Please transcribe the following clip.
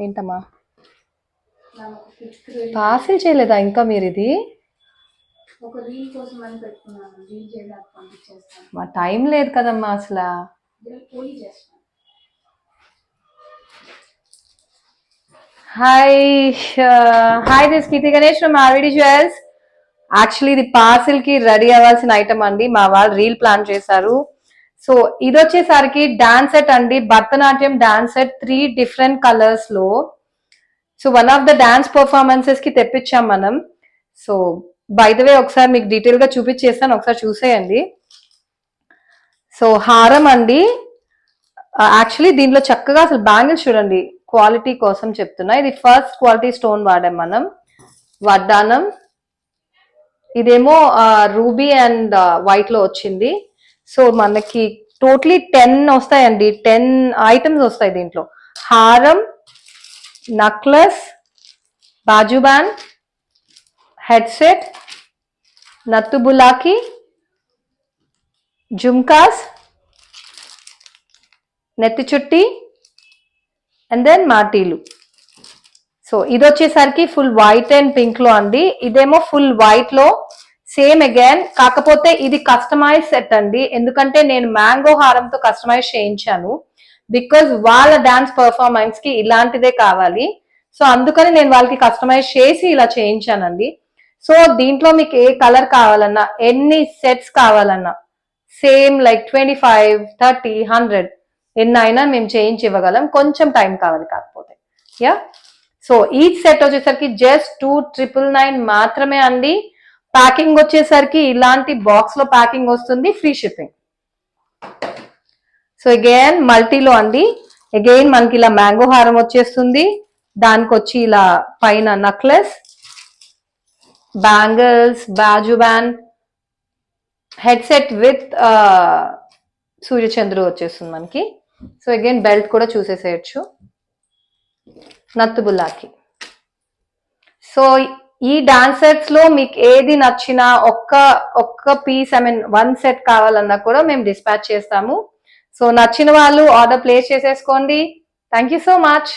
ఏంటమ్మా పార్సిల్ చేయలేదా ఇంకా మీరు ఇది? ఒక రీల్ కోసం అని పెట్టుకున్నాను, రీల్ చేయడానికి పంపించేస్తాను. మా టైం లేదు కదమ్మా అసలు. పోయి చేస్తాను. Hi this Keerthi Ganesh from RVD jewels. Actually ఇది పార్సిల్ కి రెడీ అవ్వాల్సిన ఐటమ్ అండి, మా వాళ్ళు రీల్ ప్లాన్ చేశారు. సో ఇది వచ్చేసరికి డాన్స్ సెట్ అండి, Bharatanatyam dance set 3 different colours లో. So one of the dance performances కి తెప్పించాం మనం. సో బై ద వే ఒకసారి మీకు డీటెయిల్ గా చూపించేస్తాను, ఒకసారి చూసేయండి. సో హారం అండి, యాక్చువల్లీ దీంట్లో చక్కగా అసలు బ్యాంగిల్స్ చూడండి, క్వాలిటీ కోసం చెప్తున్నా. ఇది ఫస్ట్ క్వాలిటీ స్టోన్ వాడాం మనం. వడ్డానం ఇదేమో రూబీ అండ్ వైట్ లో వచ్చింది. సో మనకి టోటలీ 10 వస్తాయండి, 10 ఐటమ్స్ వస్తాయి దీంట్లో. హారం, నక్లెస్, బాజుబాన్, హెడ్సెట్, నత్తుబులాకి, జుమ్కాస్, నెత్తి చుట్టి అండ్ దెన్ మాటీలు. సో ఇది వచ్చేసరికి ఫుల్ వైట్ అండ్ పింక్ లో అండి, ఇదేమో ఫుల్ వైట్ లో సేమ్ అగైన్. కాకపోతే ఇది కస్టమైజ్ సెట్ అండి, ఎందుకంటే నేను మ్యాంగో హారంతో కస్టమైజ్ చేయించాను. బికాజ్ వాళ్ళ డాన్స్ పర్ఫార్మెన్స్ కి ఇలాంటిదే కావాలి. సో అందుకని నేను వాళ్ళకి కస్టమైజ్ చేసి ఇలా చేయించానండి. సో దీంట్లో మీకు ఏ కలర్ కావాలన్నా, ఎన్ని సెట్స్ కావాలన్నా, సేమ్ లైక్ 25, 30, 100 ఎన్నైనా మేము చేయించి ఇవ్వగలం. కొంచెం టైం కావాలి కాకపోతే. యా, సో ఈచ్ సెట్ వచ్చేసరికి జస్ట్ 2,999 మాత్రమే అండి. ప్యాకింగ్ వచ్చేసరికి ఇలాంటి బాక్స్ లో ప్యాకింగ్ వస్తుంది, ఫ్రీ షిప్పింగ్. సో అగైన్ మల్టీలో అండి, అగైన్ మనకి ఇలా మ్యాంగో హారం వచ్చేస్తుంది, దానికి వచ్చి ఇలా పైన నక్లెస్, బ్యాంగిల్స్, బాజుబాన్, హెడ్సెట్ విత్ సూర్యచంద్రు వచ్చేస్తుంది మనకి. సో అగైన్ బెల్ట్ కూడా చూసేసేయచ్చు, నత్తుబుల్లాకి. సో ఈ డాన్స్ సెట్స్ లో మీకు ఏది నచ్చినా ఒక్క పీస్, ఐ మీన్ 1 సెట్ కావాలన్నా కూడా మేము డిస్పాచ్ చేస్తాము. సో నచ్చిన వాళ్ళు ఆర్డర్ ప్లేస్ చేసేసుకోండి. Thank you so much.